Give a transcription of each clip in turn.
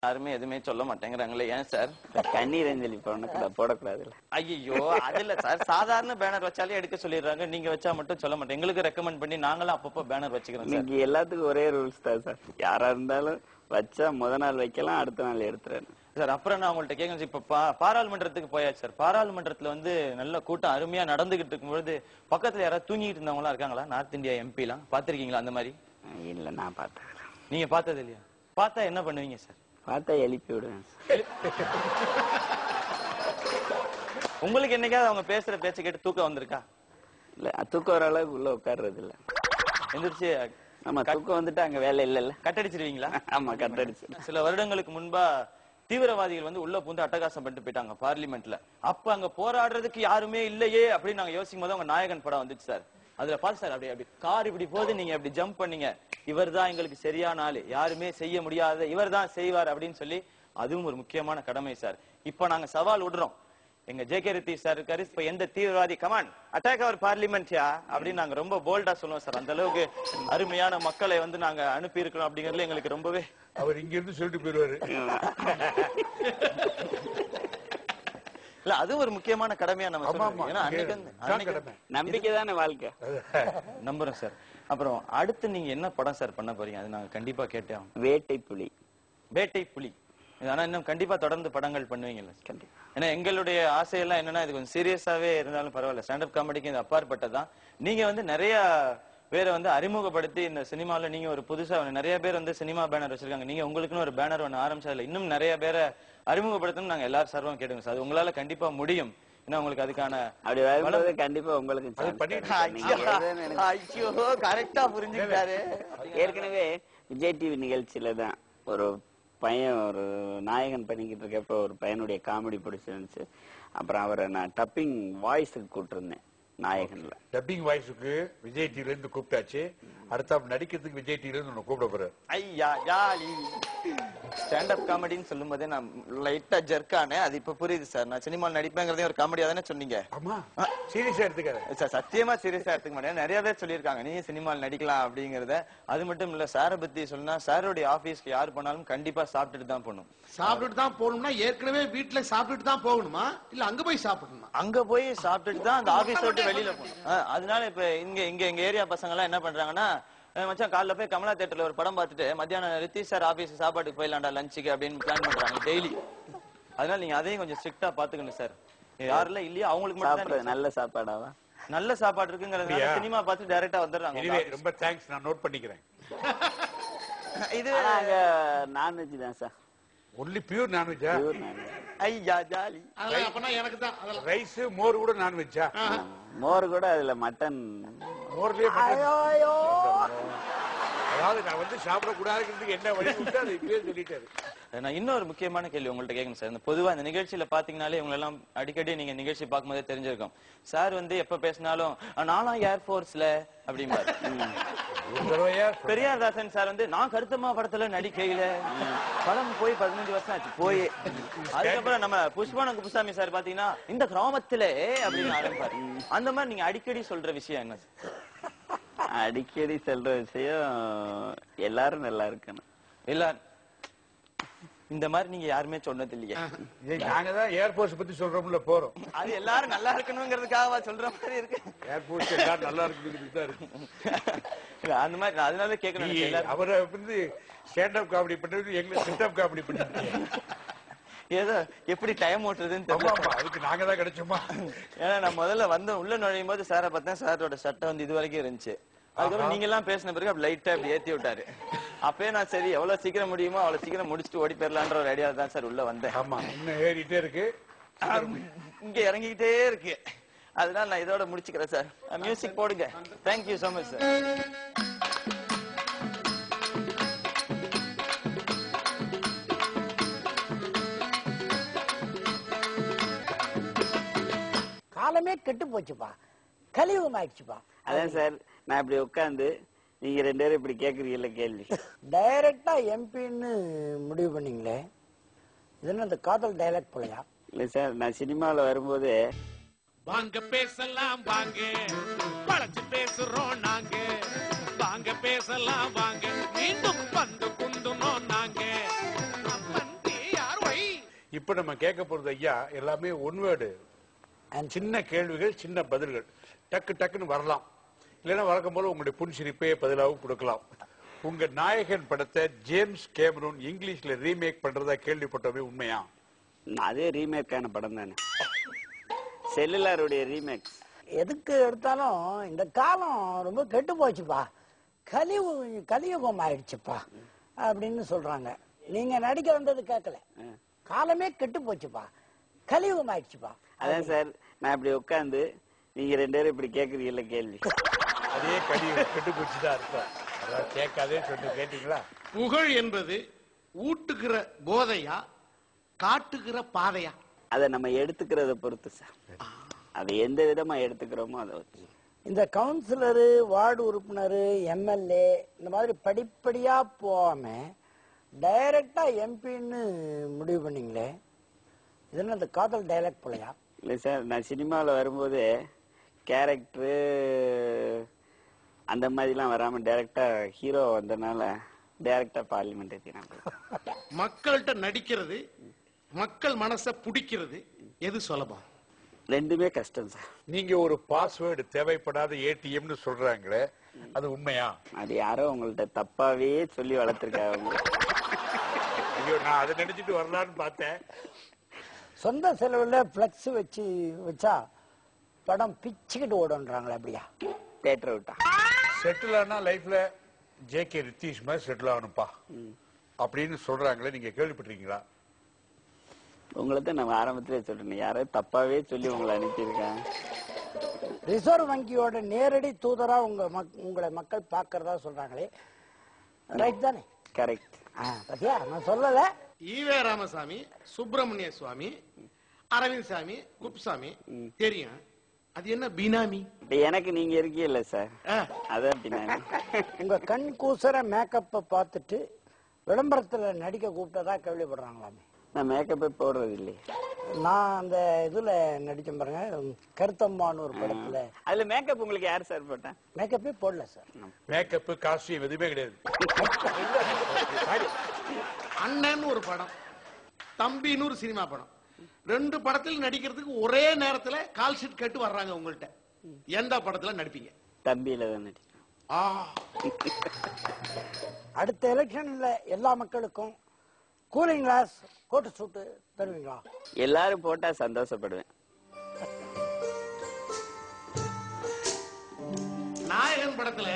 யாருமே எதுவுமே சொல்ல மாட்டேங்கிறாங்களே, ஏன் சார்? கண்ணீர் அஞ்சலி போடக்கூடாது. ஐயோ, அது இல்ல சார், சாதாரண பேனர் வச்சாலே எடுக்க சொல்லிடுறாங்க, நீங்க வச்சா மட்டும் சொல்ல மாட்டேன். எங்களுக்கு ரெக்கமெண்ட் பண்ணி நாங்களும் அப்பப்போ பேனர் வச்சுக்கிறோம் சார். நீங்க எல்லாத்துக்கும் ஒரே ரூல்ஸ் தான் சார். யாரா இருந்தாலும் வச்சா முத நாள் வைக்கலாம், அடுத்த நாள் எடுத்துறேன் சார். அப்புறம் நான் உங்கள்ட்ட கேட்கணும், இப்ப பாராளுமன்றத்துக்கு போயாச்சு சார். பாராளுமன்றத்துல வந்து நல்ல கூட்டம் அருமையா நடந்துகிட்டு இருக்கும்போது பக்கத்துல யாராவது தூங்கிட்டு இருந்தவங்க எல்லாம் இருக்காங்களா? நார்த் இந்தியா எம்பி எல்லாம் பாத்திருக்கீங்களா அந்த மாதிரி? இல்ல, நான் பார்த்தேன். நீங்க பார்த்தது இல்லையா? பார்த்தா என்ன பண்ணுவீங்க சார்? பார்த்தா எழுப்பி விடுவேன். உங்களுக்கு என்னைக்காவது அவங்க பேசுற பேச்ச கேட்டு தூக்கம் வந்திருக்கா? இல்ல, தூக்கம் வர அளவுக்கு உள்ள உட்கார்றது இல்ல. எந்திரிச்சு ஆமா, தூக்கம் வந்துட்டு அங்க வேலை இல்ல. கட்டடிச்சிருவீங்களா? ஆமா, கட்டடிச்சு. சில வருடங்களுக்கு முன்பா தீவிரவாதிகள் வந்து உள்ள பூந்து அட்டகாசம் பண்ணிட்டு போயிட்டாங்க பார்லிமெண்ட்ல. அப்ப அங்க போராடுறதுக்கு யாருமே இல்லையே அப்படின்னு நாங்க யோசிக்கும் போது அவங்க நாயகன் படம் வந்துச்சு சார். அதுல பார்த்து சார், அப்படி கார் இப்படி போது, நீங்க அப்படி ஜம்ப் பண்ணீங்க, இவர் தான் எங்களுக்கு சரியான ஆளு, யாருமே செய்ய முடியாத இவர் தான் செய்வார் அப்படின்னு சொல்லி, அதுவும் ஒரு முக்கியமான கடமை சார். இப்ப நாங்க சவால் விடுறோம், எங்க ஜே.கே. ரித்தீஷ் சார் இருக்காரு, இப்ப எந்த தீவிரவாதி கமான் அட்டாக் அவர் பார்லிமெண்ட்யா அப்படின்னு நாங்க ரொம்ப போல்டா சொல்லுவோம் சார். அந்த அளவுக்கு அருமையான மக்களை வந்து நாங்க அனுப்பி இருக்கிறோம் அப்படிங்கறதுல எங்களுக்கு ரொம்பவே. அவர் இங்க இருந்து சொல்லிட்டு போயிருவாரு. இல்ல, அது ஒரு முக்கியமான கடமையா நம்ம சொல்றோம். ஏன்னா அன்னைக்கு நம்பிக்கை தானே வாழ்க்கை. நம்புறோம் சார். அப்புறம் அடுத்து நீங்க என்ன படம் சார் பண்ண போறீங்க? அது நாங்க கண்டிப்பா கேட்டோம். வேட்டை புலி. வேட்டை புலி. ஆனா இன்னும் கண்டிப்பா தொடர்ந்து படங்கள் பண்ணுவீங்கல்ல? கண்டிப்பா. ஏன்னா எங்களுடைய ஆசையெல்லாம் என்னன்னா, இது கொஞ்சம் சீரியஸாவே இருந்தாலும் பரவாயில்ல, ஸ்டாண்டப் காமெடிக்கு இது அப்பாற்பட்டதான். நீங்க வந்து நிறைய பேரை வந்து அறிமுகப்படுத்தி இந்த சினிமாவில் நீங்க ஒரு புதுசா நிறைய பேர் வந்து சினிமா பேனர் வச்சிருக்காங்க. நீங்க உங்களுக்குன்னு ஒரு பேனர் ஒன்று ஆரம்பிச்சதுல இன்னும் நிறைய பேரை அறிமுகப்படுத்தணும் நாங்க எல்லாரும் சர்வம் கேட்டுங்க சார். அது உங்களால கண்டிப்பா முடியும். ஏன்னா உங்களுக்கு அதுக்கான அப்படி வரும்போது கண்டிப்பா உங்களுக்கு கரெக்டா புரிஞ்சுக்கிட்டாரு. ஏற்கனவே விஜய் டிவி நிகழ்ச்சியில தான் ஒரு பையன், ஒரு நாயகன் பண்ணிக்கிட்டு இருக்கப்ப ஒரு பையனுடைய காமெடி பிடிச்சிருந்துச்சு. அப்புறம் அவரை நான் டப்பிங் வாய்ஸுக்கு கூப்பிட்டுருந்தேன். நாயகன்ல டப்பிங் வாய்ஸுக்கு விஜய் டிவில இருந்து கூப்பிட்டாச்சு. அடுத்த நடிக்கிறதுக்கு விஜய் டிவில இருந்து கூப்பிட போறாரு. ஐயா ஜாலி. ஸ்டாண்டப் காமெடின்னு சொல்லும் போதே நான் லைட்டா ஜர்க்கானே, அது இப்ப புரியுது சார். நான் சினிமாவில் நடிப்பேங்கிறதே ஒரு காமெடியா தானே சொன்னீங்க. ஆமா, சீரியஸா எடுத்துக்காரு சார். சத்தியமா சீரியஸா எடுத்துக்க மாட்டேன். நிறைய பேர் சொல்லியிருக்காங்க நீங்க சினிமாவில் நடிக்கலாம் அப்படிங்கறத. அது மட்டும் இல்ல, சாரை பத்தி சொன்னா சாரோடைய ஆபீஸ்க்கு யார் போனாலும் கண்டிப்பா சாப்பிட்டுட்டு தான் போகணும். சாப்பிட்டுட்டு தான் போகணும்னா ஏற்கனவே வீட்டுல சாப்பிட்டுட்டு தான் போகணுமா, இல்ல அங்க போய் சாப்பிடணுமா? அங்க போய் சாப்பிட்டுட்டு தான் அந்த ஆபீஸ் விட்டு வெளியில போகணும். அதனால இப்ப எங்க ஏரியா பசங்க எல்லாம் என்ன பண்றாங்கன்னா, மச்சான் காலைல போய் கமலா தியேட்டர்ல ஒரு படம் பார்த்துட்டு மத்தியானம் ரித்தீஷ் சார் ஆபீஸ் சாப்பாட்டுக்கு போயிடலாம்டா லஞ்சுக்கு அப்படின்னு பிளான் பண்றாங்க டெய்லி. அதனால நீங்க அதையும் கொஞ்சம் ஸ்ட்ரிக்டா பாத்துக்கணும் சார். யாரெல்லாம் இல்லையா அவங்களுக்கு மட்டும் நல்ல சாப்பாடாவா, நல்ல சாப்பாடு இருக்குங்கிறதுனால சினிமா பார்த்து டைரக்டா வந்துடுறாங்க. ரொம்ப தேங்க்ஸ், நான் நோட் பண்ணிக்கிறேன். இது நான்வெஜ் தான் சார். Only pure நான்வெஜ்ஜா? ஐயா ஜாலி. அப்பனா எனக்கு தான் ரைஸ் மோர் கூட நான்வெஜ்ஜா? மோர் கூட அதுல மட்டன். மோர்லயே அதாவது நான் வந்து சாப்பிடக்கூடாதுங்கிறதுக்கு என்ன வழி விட்டு அதை இப்பயே சொல்லிட்டாரு. நான் இன்னொரு முக்கியமான கேள்வி உங்கள்ட்ட கேட்கணும் சார். இந்த பொதுவா இந்த நிகழ்ச்சியில பாத்தீங்கன்னாலே இவங்க எல்லாம் அடிக்கடி நீங்க நிகழ்ச்சி பார்க்கும்போதே தெரிஞ்சிருக்கும். சார் வந்து எப்ப பேசினாலும் நானும் ஏர்போர்ட்ஸ்ல அப்படிம்பாரு. பெரியார்தாசன் சார் வந்து நான் கருத்தம்மா படத்துல நடிக்கையில படம் போய் 15 வருஷம் ஆச்சு போய். அதுக்கப்புறம் நம்ம புஷ்பான குப்புசாமி சார் பாத்தீங்கன்னா இந்த கிராமத்திலே அப்படின்னு ஆரம்பிப்பாரு. அந்த மாதிரி நீங்க அடிக்கடி சொல்ற விஷயம் என்ன சார்? அடிக்கடி சொல்ற விஷயம் எல்லாரும் நல்லா இருக்கணும். எல்லாரும் இந்த மாதிரி நீங்க யாருமே சொன்னது இல்லையா? நாங்கதான் ஏர்போர்ட்ஸ் பத்தி சொல்றோம்ல போறோம். அது எல்லாரும் நல்லா இருக்கணுங்கிறதுக்காக சொல்ற மாதிரி இருக்கு. ஏர்போர்ட்ஸ் எல்லாரும் நல்லா இருக்கணுங்கிறது தான் இருக்கு. அந்த மாதிரி அதனால கேட்கணும். அவரை வந்து ஸ்டாண்டப் காமெடி பண்றது எங்களுக்கு சிட்டப் காமெடி பண்ணிட்டு ஏதோ எப்படி டைம் ஓட்டுறதுன்னு தெரியல. அதுக்கு நாங்க தான் கிடைச்சோமா? ஏன்னா நான் முதல்ல வந்து உள்ள நுழையும் போது சாரை பார்த்தேன். சாரோட சட்டை வந்து இது வரைக்கும் இருந்துச்சு. அதுக்கப்புறம் நீங்க எல்லாம் பேசின பிறகு அப்படி லைட்டா அப்படி ஏத்தி விட்டாரு. அப்பயே நான் சரி எவ்வளவு சீக்கிரம் முடியுமோ அவ்வளவு சீக்கிரம் முடிச்சுட்டு ஓடி போயிடலான்ற ஒரு ஐடியா தான் சார் உள்ள வந்தேன். ஆமா, இன்னும் ஏறிட்டே இருக்கு, இங்க இறங்கிக்கிட்டே இருக்கு. அதனால நான் இதோட முடிச்சுக்கிறேன் சார். மியூசிக் போடுங்க. Thank you so much sir. காலமே கெட்டு போச்சுப்பா, கலியுகம் ஆயிடுச்சுப்பா. அதான் சார், நான் இப்படி உட்காந்து நீங்க 2 பேரும் இப்படி கேக்குறீங்கல்ல கேள்வி. டைரக்டா எம்பின்னு முடிவு பண்ணீங்களே, இது என்ன இந்த காதல் டைலாக் போலயா? இல்ல சார், நான் சினிமாவில் வரும்போது வாங்க பேசலாம் வாங்க, பழச்சு பேசுறோம் நாங்க, வாங்க பேசலாம் வாங்க, மீண்டும் வந்து குந்துனோம் நாங்க. இப்ப நம்ம கேட்க போறது ஐயா எல்லாமே ஒன் வேர்டு, சின்ன கேள்விகள், சின்ன பதில்கள், டக்கு டக்குன்னு வரலாம். இல்லைன்னா வழக்கம் போல உங்களுடைய புன்சிரிப்பே பதிலாகவும் கொடுக்கலாம். உங்க நாயகன் படத்தை ஜேம்ஸ் கேமரூன் இங்கிலீஷ்ல ரீமேக் பண்றதா கேள்விப்பட்டவே உண்மையா? அதே ரீமேக்கான படம் தானே, செல்லுலாருடைய ரீமேக். எதுக்கு எடுத்தாலும் இந்த காலம் ரொம்ப கெட்டு போச்சுப்பா, கலியுகம் ஆயிடுச்சுப்பா அப்படின்னு சொல்றாங்க. நீங்க நடிக்க வந்தது கேட்கல, காலமே கெட்டு போச்சுப்பா, கலியுகம் ஆயிடுச்சுப்பா. அதான் சார், நான் இப்படி உட்காந்து நீங்க 2 பேரும் இப்படி கேக்குறீங்கல்ல கேள்வி, அதே கலியுகம் கெட்டு போச்சுதான் அர்த்தம். அதான் கேட்காதே சொல்லி கேட்டீங்களா? புகழ் என்பது ஊட்டுகிற போதையா காட்டுகிற பாதையா? அதை நம்ம எடுத்துக்கிறத பொறுத்து சார், அதை எந்த விதமா எடுத்துக்கிறோமோ அதை வச்சு. இந்த கவுன்சிலரு, வார்டு உறுப்பினர், எம்எல்ஏ இந்த மாதிரி படிப்படியா போகாம டைரக்டா எம்பின்னு முடிவு பண்ணீங்களே, இது என்ன இந்த காதல் டைலாக் போலையா? இல்லை சார், நான் சினிமாவில் வரும்போது கேரக்டரு அந்த மாதிரிலாம் வராம டைரக்டா ஹீரோ வந்தனால டைரக்டா பார்லிமெண்ட் ஏற்றினாங்க. மக்கள்கிட்ட நடிக்கிறது, மக்கள் மனசை பிடிக்கிறது எது சுலபம்? ரெண்டுமே கஷ்டம் சார். நீங்க ஒரு பாஸ்வேர்டு தேவைப்படாத ஏடிஎம்னு சொல்றாங்களே, அது உண்மையா? அது யாரோ உங்கள்ட்ட தப்பாவே சொல்லி வளர்த்துருக்காங்க. ஐயோ, நான் அதை நினைச்சிட்டு வரலான்னு பார்த்தேன். சொந்த செலவுல பிளக்ஸ் வச்சா படம் பிச்சுக்கிட்டு ஓடுன்றாங்களே, அப்படியா? தேட்டரை விட்டா செட்டில் ஆனா லைஃப்ல ஜேகே ரித்தீஷ் மாதிரி செட்டில் ஆகணும்பா அப்படின்னு சொல்றாங்களே, நீங்க கேள்விப்பட்டிருக்கீங்களா? உங்களை தான் நம்ம ஆரம்பத்திலே சொல்றேன், யாரோ தப்பாவே சொல்லி உங்களை அனுப்பியிருக்காங்க. ரிசர்வ் வங்கியோட நேரடி தூதரா உங்களை மக்கள் பாக்குறதா சொல்றாங்களே, ரைட் தானே? கரெக்ட். பத்தியா, நான் சொல்லல. ஈவே ராமசாமி, சுப்பிரமணிய சுவாமி, அரவிந்த் சாமி, குப்சாமி தெரியும். அது என்ன பினாமி? இப்ப எனக்கு நீங்க இருக்கீல்ல சார், அதான் பின்னாடி. உங்க கண் கூசற மேக்கப்ப பார்த்துட்டு விளம்பரத்துல நடிக்க கூப்பிட்டதா கேள்விப்படுறாங்களாமே. நான் மேக்கப்பே போடுறது இல்லையே. நான் அந்த இதுல நடிச்சேன் பாருங்க, கருத்தம்மான்னு ஒரு படத்துல. அதுல மேக்கப் உங்களுக்கு யார் சார் போட்டா? மேக்கப்பே போடல சார். மேக்கப் காஸ்டியூம் எதுவுமே கிடையாது. அண்ணன் ஒரு படம், தம்பின்னு ஒரு சினிமா படம், 2 படத்தில் நடிக்கிறதுக்கு ஒரே நேரத்துல கால் ஷீட் கேட்டு வர்றாங்க உங்கள்ட்ட. எந்த படத்துல நடிப்பீங்க? தம்பியில தான் நடிப்பேன். அடுத்த எலெக்ஷன்ல எல்லா மக்களுக்கும் கூலிங் கிளாஸ், கோட்டு சூட்டு தருவீங்களா? எல்லாரும் போட்டா சந்தோஷப்படுவேன். நாயகன் படத்துல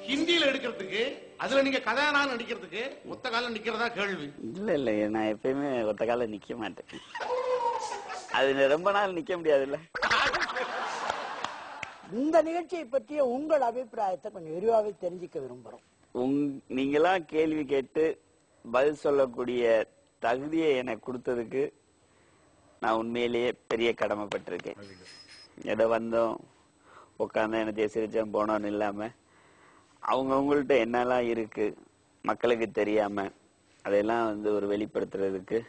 ஹிந்தியில எடுக்கிறதுக்கு, அதுல நீங்க கதாநாயகன் நடிக்கிறதுக்கு ஒத்த காலம் நிக்கிறதா கேள்வி. இல்ல நான் எப்பயுமே ஒத்த கால நிக்க மாட்டேன். அது ரொம்ப நாள் நிக்க முடியாதுல்ல. இந்த நிகழ்ச்சியை பற்றிய உங்கள் அபிப்பிராயத்தை கொஞ்சம் விரிவாவே தெரிஞ்சுக்க விரும்புறோம். நீங்களாம் கேள்வி கேட்டு பதில் சொல்லக்கூடிய தகுதியை எனக்கு கொடுத்ததுக்கு நான் உண்மையிலேயே பெரிய கடமைப்பட்டிருக்கேன். எதை வந்தோம் உட்காந்து எனக்கு சிரிச்சம் போனோன்னு இல்லாம அவங்கவுங்கள்ட்ட என்னெல்லாம் இருக்கு மக்களுக்கு தெரியாம அதையெல்லாம் ஒரு வெளிப்படுத்துறதுக்கு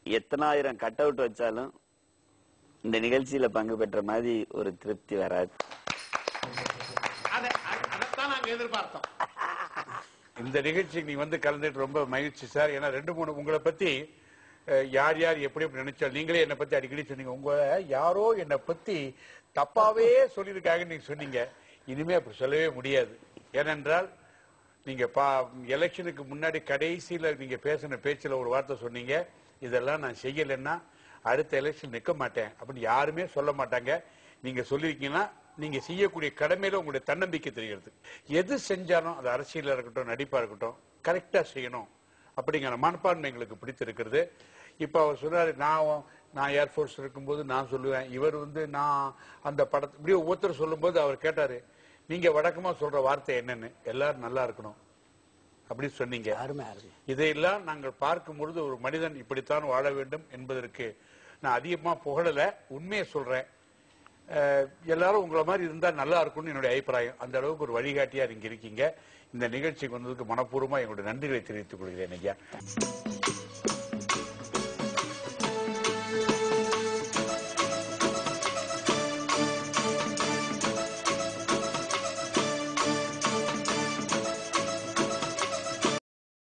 எத்தனாயிரம் கட் அவுட் வச்சாலும் இந்த நிகழ்ச்சியில பங்கு பெற்ற மாதிரி ஒரு திருப்தி வராது. அதைத்தான் நாங்க எதிர்பார்த்தோம். இந்த நிகழ்ச்சிக்கு நீங்க கலந்துட்டு ரொம்ப மகிழ்ச்சி சார். ஏன்னா 2-3 உங்களை பத்தி யார் யார் எப்படி எப்படி நினைச்சா, நீங்களே என்னை பத்தி அடிக்கடி சொன்னீங்க, உங்களை யாரோ என்னை பத்தி தப்பாவே சொல்லியிருக்காங்கன்னு நீங்க சொன்னீங்க. இனிமே அப்படி சொல்லவே முடியாது. ஏனென்றால் நீங்க எலெக்ஷனுக்கு முன்னாடி கடைசியில நீங்க பேசின பேச்சுல ஒரு வார்த்தை சொன்னீங்க, இதெல்லாம் நான் செய்யலைன்னா அடுத்த எலெக்ஷன் நிக்க மாட்டேன் அப்படின்னு யாருமே சொல்ல மாட்டாங்க. நீங்க சொல்லிருக்கீங்கன்னா நீங்க செய்யக்கூடிய கடமையில உங்களுடைய தன்னம்பிக்கை தெரிகிறது. எது செஞ்சாலும் அது அரசியலா இருக்கட்டும், நடிப்பா இருக்கட்டும், கரெக்டா செய்யணும் அப்படிங்கிற மனப்பான்மை எங்களுக்கு பிடித்திருக்கிறது. இப்ப அவர் சொன்னாரு, நான் ஏர்போர்ஸ் இருக்கும்போது நான் சொல்லுவேன், இவர் நான் அந்த படத்தை இப்படி ஒவ்வொருத்தர் சொல்லும் போது அவர் கேட்டாரு, நீங்க வழக்கமா சொல்ற வார்த்தை என்னன்னு, எல்லாரும் நல்லா இருக்கணும் அப்படி சொன்னீங்க. இதையெல்லாம் நாங்கள் பார்க்கும் பொழுது ஒரு மனிதன் இப்படித்தான் வாழ வேண்டும் என்பதற்கு நான் அதிகமா புகழல, உண்மையை சொல்றேன். எல்லாரும் உங்களை மாதிரி இருந்தா நல்லா இருக்கும்னு என்னுடைய அபிப்பிராயம். அந்த அளவுக்கு ஒரு வழிகாட்டியா நீங்க இருக்கீங்க. இந்த நிகழ்ச்சிக்கு வந்ததுக்கு மனப்பூர்வமா எங்களுடைய நன்றிகளை தெரிவித்துக் கொள்கிறேன் ஐயா.